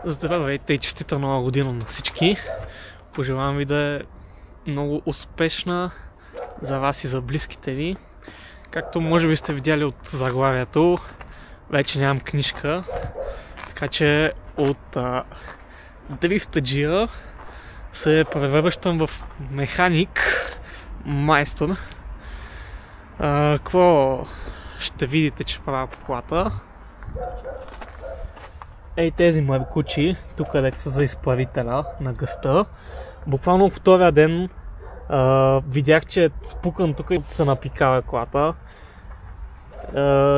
Здравейте и честита нова година на всички! Пожелавам ви да е много успешна за вас и за близките ви. Както може би сте видяли от заглавието, вече нямам книжка, така че от дрифтаджия се превръщам в механик, майстор. Какво ще видите, че правя по колата? Ей, тези маркучи, тук където са за изправителя на гъста. Буквално втория ден видях, че е спукан тук и се напикава колата.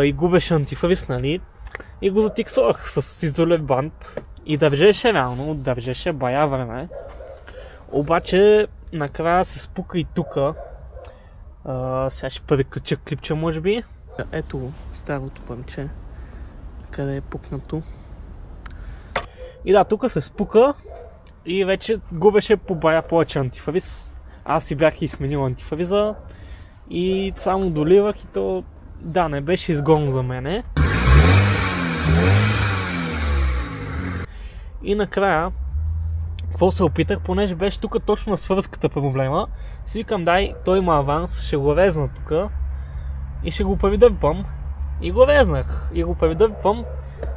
И губеше антифриз, нали? И го затиксувах с изолев бант. И държеше реално, държеше бая време. Обаче накрая се спука и тука. Сега ще преключа клипче, може би. Ето го, старото парче, къде е пукнато. И да, тук се спука и вече губеше по бая повече антифриз. Аз си бях и сменил антифриза и само доливах и то, да, не беше изгодно за мене. И накрая, какво се опитах, понеже беше тук точно на свръзката проблема, си викам, дай, той има аванс, ще го резна тук и ще го придърпам. И го резнах, и го придърпвам.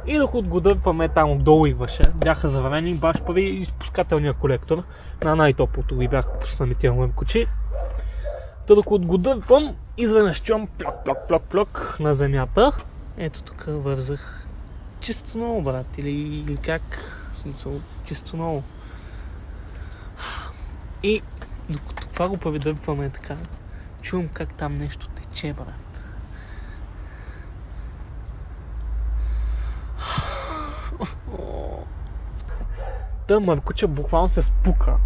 И докато го дърпаме там отдолу игваше, бяха заварени баш прави изпускателния колектор на най-топлото ги бяха пуснали тия маркучи. Та докато го дърпам, изведнъж чувам плок на земята. Ето тук вързах чисто ново, брат, или как, смисъл, чисто ново. И докато това го придърпваме така, чувам как там нещо тече, брат. Та маркуча буквално се спука.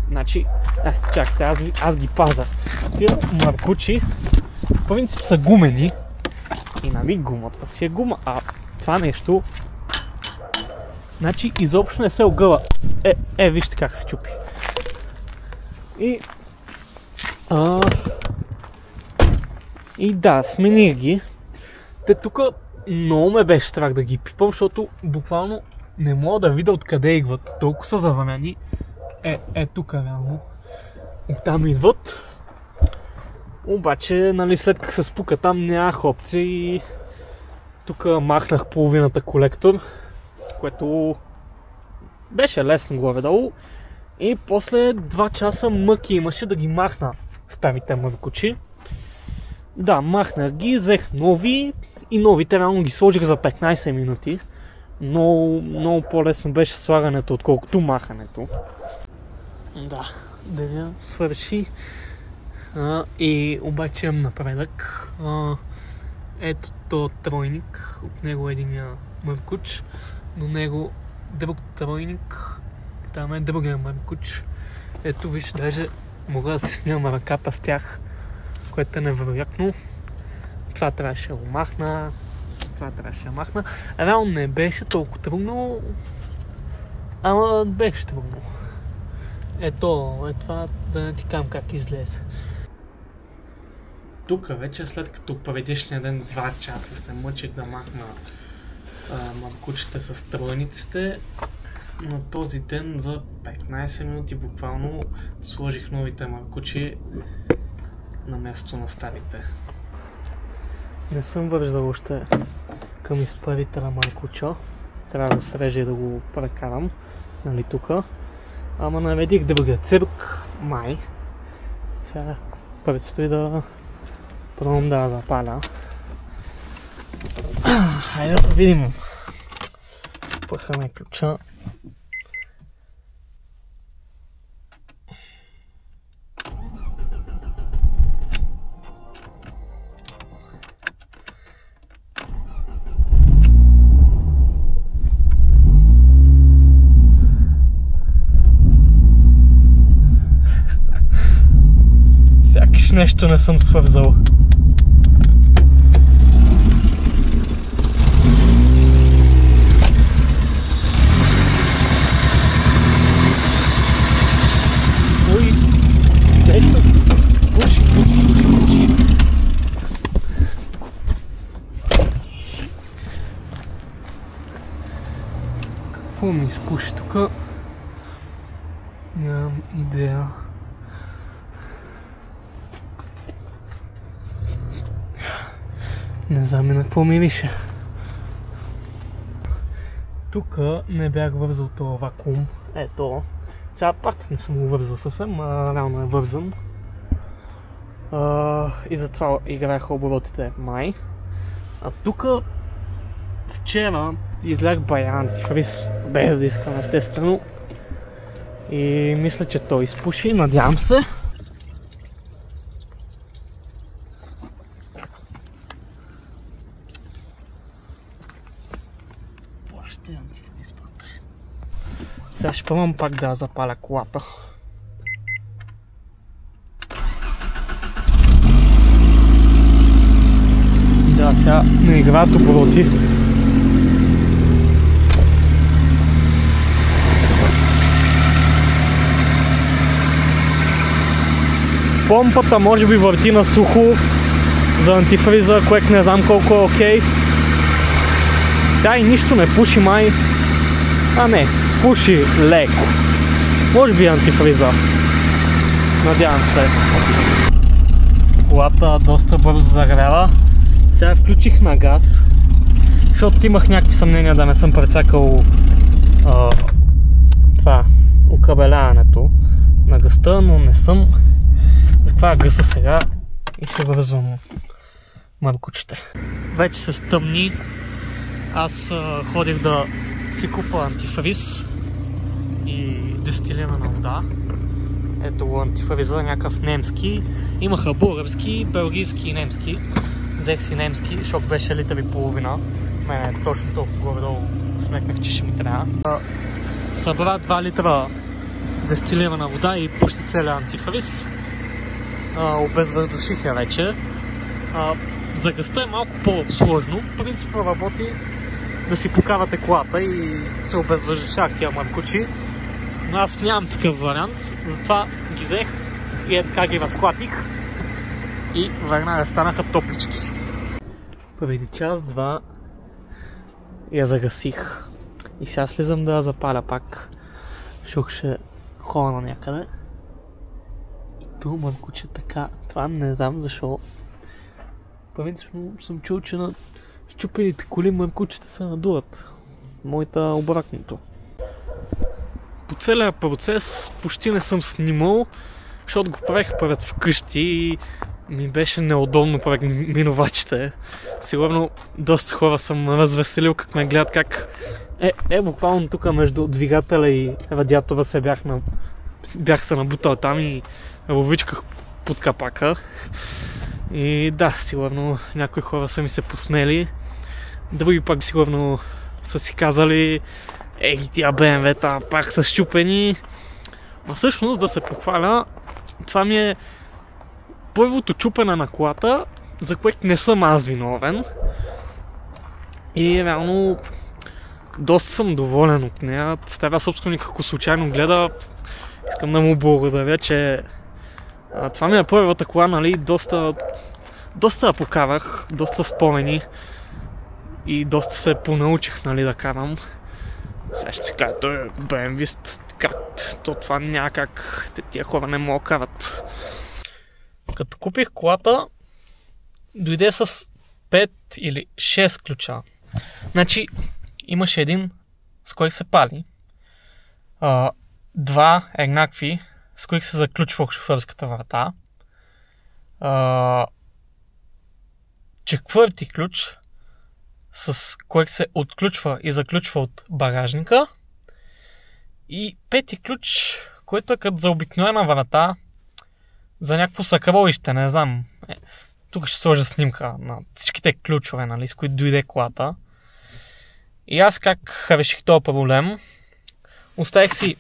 Значи, чакайте, аз ги пазя. Тия маркучи в принцип са гумени. И нали гумата си е гума, а това нещо значи изобщо не се огъва. Вижте как се чупи. И да, смених ги. Те тук много ме беше страх да ги пипам, защото буквално не мога да видя откъде идват. Толкова са заварени. Тук реално. Оттам идват. Обаче, нали, след като се спука там, нямах опции и тук махнах половината колектор, което беше лесно горе-долу. И после 2 часа мъки имаше да ги махна старите маркучи. Да, махнах ги, взех нови и новите реално ги сложих за 15 минути. Много по-лесно беше слагането, отколкото махането. Да, деня свърши и обаче имам напредък. Ето този тройник, от него единия маркуч, до него друг тройник, там е другия маркуч. Ето виж, даже мога да си снимам ръката с тях, което е невероятно. Това трябваше да го махна. Реално не беше толкова трудно, ама беше трудно. Това да не ти кам как излезе. Тук вече след като предишния ден 2 часа се мъчих да махна маркучите с тройниците, на този ден за 15 минути буквално сложих новите маркучи на място на старите. Не съм върждал още към изправителя маркуча. Трябва да го срежа и да го прекарам, нали тука. Ама наведих другия цирк, май. Сега предстои да пробвам да запаля. Хайде да видим. Пъхаме ключа. Сякаш нещо не съм свързал. Ой, нещо пуши. Какво ми изпуши тук? Нямам идея. Не знам и на какво мирише. Тук не бях вързал този вакуум. Ето. Сега пак не съм го вързал съвсем, реално е вързан. И затова играеха оборотите май. А тук вчера излях бая антифриз, без да искам естествено. И мисля, че той изпуши, надявам се. Още антифриз. Сега ще пробвам пак да запаля колата. Да, сега не играят обороти. Помпата може би върти на сухо за антифриза, което не знам колко е окей. Сега и нищо не пуши май. А не, пуши леко. Може би антифриза. Надявам се. Колата доста бързо загрява. Сега включих на газ, защото имах някакви съмнения да не съм прецакал това окабеляването на газта, но не съм. Затова гъса сега и ще вързвам маркучите. Вече се стъмни. Аз ходих да си купа антифриз и дестилирана вода. Ето го антифриза, някакъв немски. Имаха български, белгийски и немски. Взех си немски, защото беше литър и половина. Мене точно толкова горе-долу сметнах, че ще ми трябва. Събра 2 литра дестилирана вода и почти целият антифриз. Обезвъздуших я вече. За газта е малко по-сложно. Принципно работи да си покарате колата и се обезвъздушава тия маркучи. Но аз нямам такъв вариант, затова ги взех и е така ги разклатих. И веднага станаха топлички. Преди час-два я загасих. И сега слизам да я запаля пак. Защото ще ходя на някъде. И това маркуче така. Това не знам защо. Принципно съм чул, че на счупените коли маркучета се надуват. Моята обратното. По целия процес почти не съм снимал, защото го правех пред вкъщи и ми беше неудобно пред минувачите. Сигурно доста хора съм развеселил, как ме гледат как буквално тук между двигателя и радиатора бях се набутал там и ловичках под капака. И да, сигурно някои хора са ми се посмели, други пак сигурно са си казали тия БМВ-та пак са счупени. А всъщност да се похваля, това ми е първото чупене на колата, за което не съм аз виновен. И реално доста съм доволен от нея. Стария собственик, ако случайно гледа, искам да му благодаря, че това ми е първата кола, нали, доста я покарах, доста спомени и доста се понаучих, нали, да карам. Сега ще си кажа, той е БМВист, как? То това няма как, тия хора не могат да карат. Като купих колата, дойде с 5 или 6 ключа. Значи, имаше един, с който се пали. 2 еднакви, с които се заключва шофьорската врата. Четвърти ключ, с който се отключва и заключва от багажника. И пети ключ, който е като за обикновена врата, за някакво съкровище, не знам. Тук ще сложа снимка на всичките ключове, нали, с които дойде колата. И аз как реших този проблем, оставих си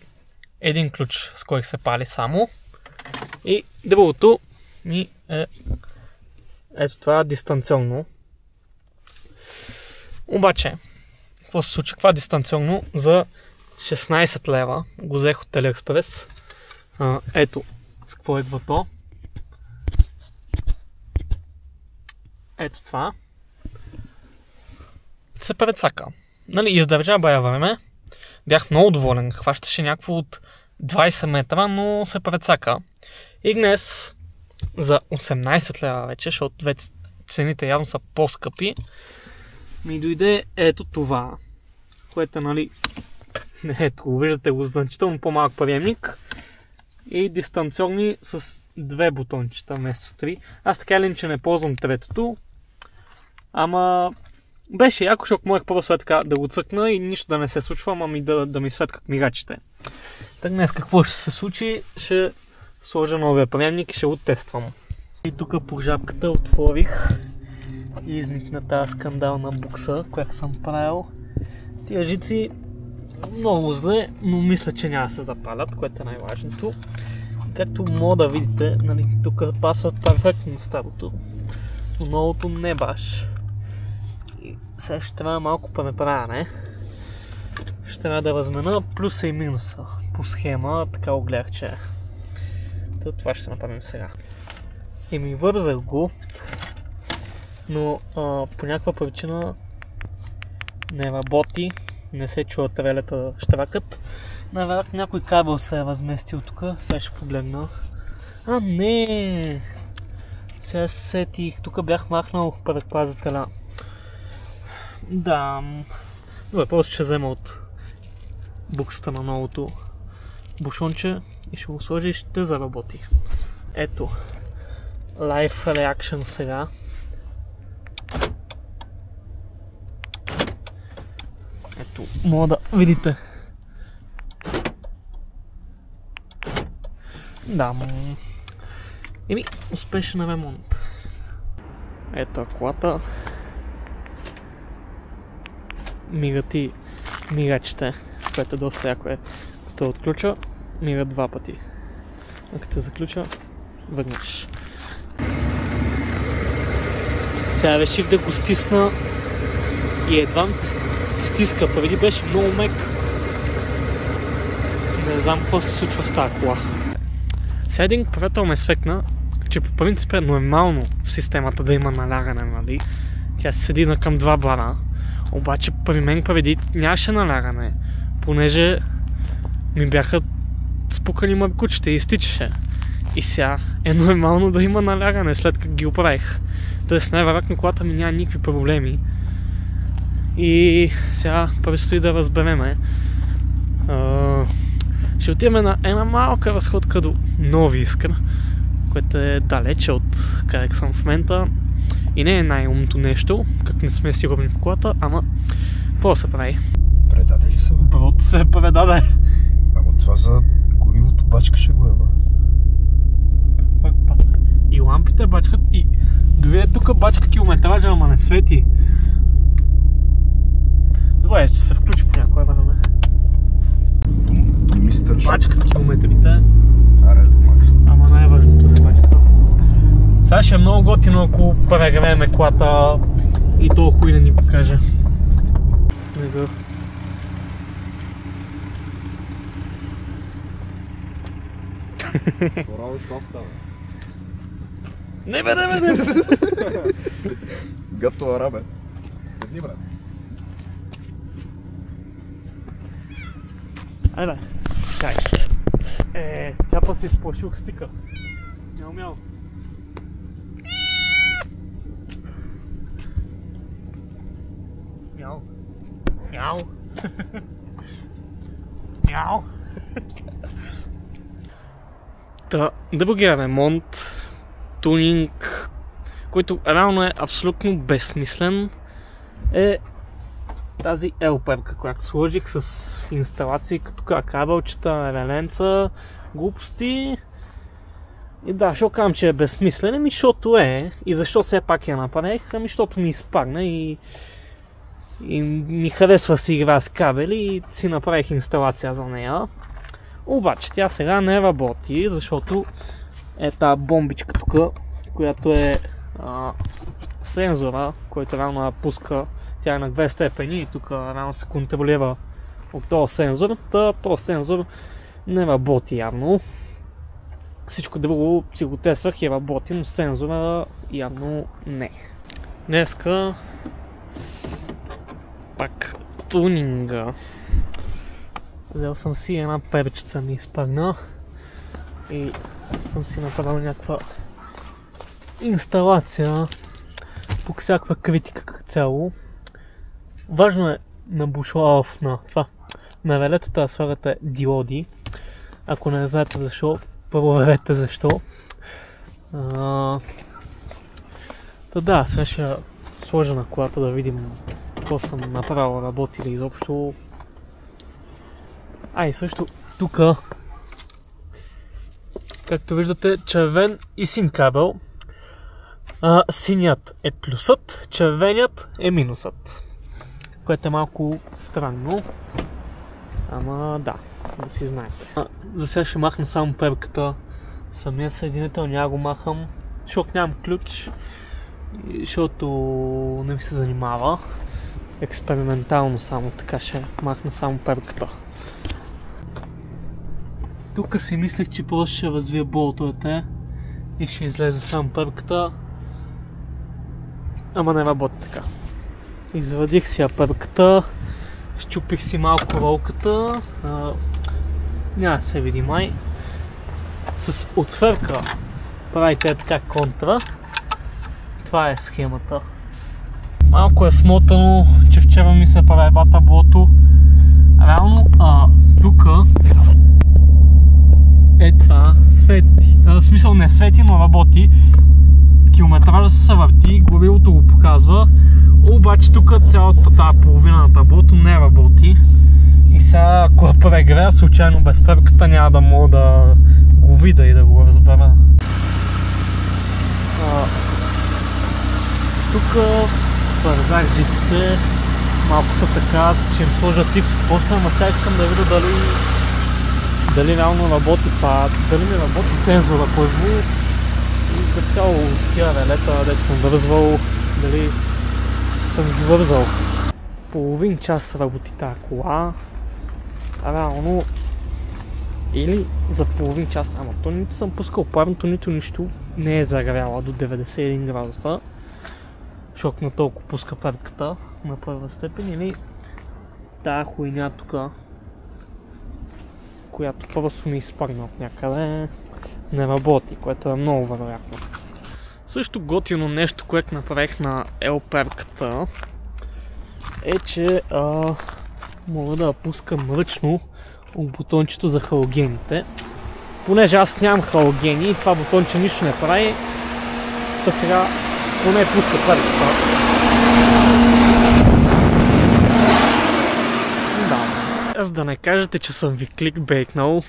един ключ, с който се пали само. И другото ми е ето това дистанционно. Обаче, какво се случи? Това дистанционно за 16 лева го взех от Алиекспрес. Ето с какво е то. Ето това. Се прецака. Нали, издържа бая време. бях много доволен. Хващаше някакво от 20 метра, но се прецака. И днес за 18 лева вече, защото вече цените явно са по-скъпи, ми дойде ето това, което нали, ето, виждате го, значително по-малък приемник и дистанционни с 2 бутончета вместо 3. Аз така или иначе не ползвам третото, ама беше яко, защото можех просто така да го цъкна и нищо да не се случва, ама ми да ми светкат мигачите. Так днес какво ще се случи? Ще сложа новия приемник и ще го тествам. И тук по жабката отворих и изникна тази скандална букса, която съм правил. Тия жици много зле, но мисля, че няма да се запалят, което е най-важното. Както мога да видите, нали, тук пасват перфектно на старото, но новото не баш. И сега ще трябва малко преправяне. Ще трябва да размена плюса и минуса по схема, така го гледах, че това ще направим сега. И ми вързах го, но по някаква причина не работи, не се чува трелята да щракат. Навероятно някой кабел се е възместил тук, сега ще погледна. А, не! Сега се сетих, тук бях махнал предпазителя. Да, добре, просто ще взема от буксата на новото бушонче и ще го сложи и ще заработи. Ето, Live Reaction сега. Ето, мога да видите. Да, еми, успешен ремонт. Ето колата. Мигат и мигачите, което е доста яко е. Като отключа, мигат 2 пъти. А като заключа, веднъж. Сега реших да го стисна и едва ми се стиска. Преди беше много мек. Не знам какво се случва с тази кола. Сега един приятел ме свекна, че по принцип е нормално в системата да има налягане, нали? Тя седи на към 2 бара. Обаче при мен преди нямаше налягане, понеже ми бяха спукани мъркучите и изтичаше. И сега е нормално да има налягане след като ги оправих. Тоест най-вероятно колата ми няма никакви проблеми. И сега предстои да разбереме. Ще отидем на една малка разходка до Нови Искър, което е далече от където съм в момента. И не е най-умното нещо, как не сме сигурни в колата, ама какво се прави? Предаде ли се, бе? Брото се предаде. Ама това за горивото бачка ще го е, бе. И лампите бачкат, и дори е тук бачка километража, ама не свети. Добре, ще се включи по някое време. До мистер Шоп. Бачкат километрите. Аре, до максимум. Ама най-важното е бачка. Сега ще е много готино, ако прегрееме колата и то хуй да ни покаже снега. Поравиш кофта, бе. Не бе, не бе, не бе! Гато арабе. Седни, брат. Айде, чай. Тя па си изплашил стика. Мяу, мяу. Мяу. Мяу. Мяу. Та, другия ремонт, тунинг, който реално е абсолютно безсмислен, е тази елперка, която сложих с инсталации като кабелчета, реленца, глупости. И да, ще казвам, че е безсмислен, ами защото е. И защо все пак я направих? Ами защото ми изпагна и ми харесва си игра с кабели и си направих инсталация за нея. Обаче тя сега не работи, защото е тази бомбичка тук, която е сензора, който реално я пуска. Тя е на 2 степени и тук реално се контролира от този сензор. Този сензор не работи явно. Всичко друго си го тествах и работи, но сензора явно не. Днеска пак тунинга. Взел съм си една перчица ми изпъгна и съм си направил някаква инсталация по всякаква критика като цяло. Важно е на бушла на това. На релетата да слагате диоди. Ако не знаете защо, първо верете защо. Да, сега ще сложа на колата да видим какво съм направил, работи ли изобщо. И също тук, както виждате, червен и син кабел. Синият е плюсът, червеният е минусът. Което е малко странно. Ама да си знаете. За сега ще махна само перката. Самия съединител няма го махам, защото нямам ключ. Защото не ми се занимава. Експериментално само така ще махна само перката. Тук си мислех, че просто ще развия болтовете и ще излезе само перката. Ама не работи така. Извадих си я перката, счупих си малко ролката. Няма да се види май. С отсверка правите така контра. Това е схемата. Малко е смотано, че вчера ми се прави таблото. Реално тук е това свети. В смисъл не свети, но работи. Километража се върти, горивото го показва. Обаче тук цялата тази половина на таблото не работи. И сега ако я прегрея случайно без перката, няма да мога да го видя и да го разбера. Тук вързах жиците, малко са така, ще им сложа тикс после, ама сега искам да видя дали реално работи това, дали ми работи сензора първо и като цяло тия релета, дето съм вързвал, дали съм ги вързал. Половин час работи тази кола, реално или за половин час, ама то нито съм пускал парното, нито нищо не е загряла до 91 градуса. Шок толкова пуска перката на първа степен, или тая хуйня тук, която просто ми изпъгна от някъде, не работи, което е много вероятно. Също готино нещо, което направих на L-перката е, че мога да пускам ръчно бутончето за халогените. Понеже аз нямам халогени и това бутонче нищо не прави, та сега поне пуска перката. Да. Аз да не кажете, че съм ви кликбейтнал,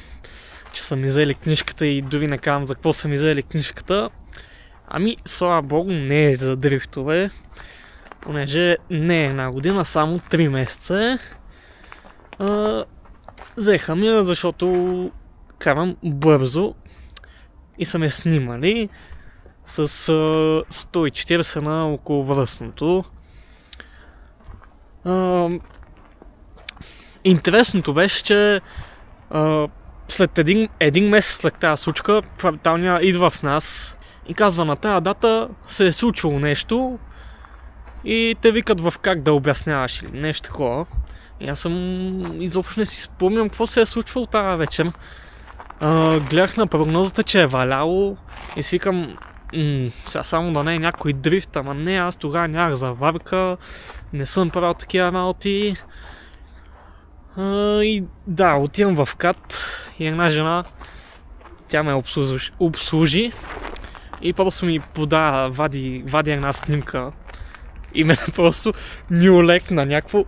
че съм изели книжката и дори не казвам за какво съм изели книжката. Ами, слава богу, не е за дрифтове, понеже не е една година, само 3 месеца е. Взеха ми, защото карам бързо и са ме снимали с 140 на околовръстното. Интересното беше, че след един месец след тази случка, кварталния идва в нас и казва: на тази дата се е случило нещо и те викат в как да обясняваш или нещо такова. И аз изобщо не си спомням какво се е случвало тази вечер. Гледах на прогнозата, че е валяло и си викам: сега само да не е някой дрифт, ама не, аз тогава нямах заварка, не съм правил такива работи. И да, отивам в КАТ и една жена, тя ме обслужи и просто ми вади една снимка и мен просто ми олекна някакво.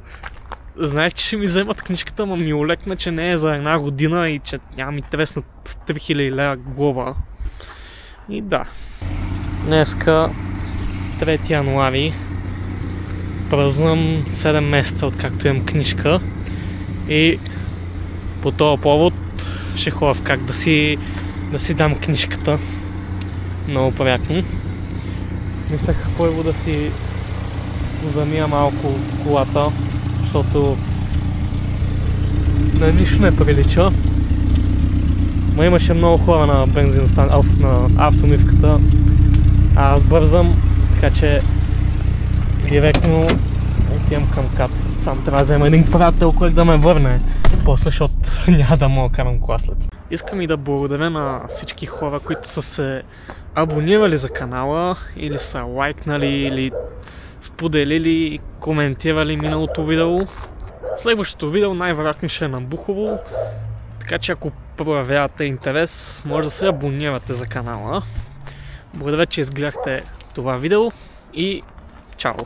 Знаех, че ще ми вземат книжката, но ми олекна, че не е за една година и че няма ми треснат 3000 лева глоба. И да. Днеска, 3 януари, празнувам 7 месеца откакто имам книжка и по този повод ще ходя в как да си дам книжката. Много приятно. Мислех първо да си замия малко колата, защото на нищо не прилича. Ма имаше много хора на на автомивката, а аз бързам, така че директно отивам към КАТ. Сам трябва да взема един приятел, който да ме върне. после, защото няма да мога да карам кола след. Искам и да благодаря на всички хора, които са се абонирали за канала или са лайкнали или споделили, коментирали миналото видео. Следващото видео най-вероятно ще е на Бухово, така че ако проявявате интерес, може да се абонирате за канала. Благодаря, че изгледахте това видео и чао!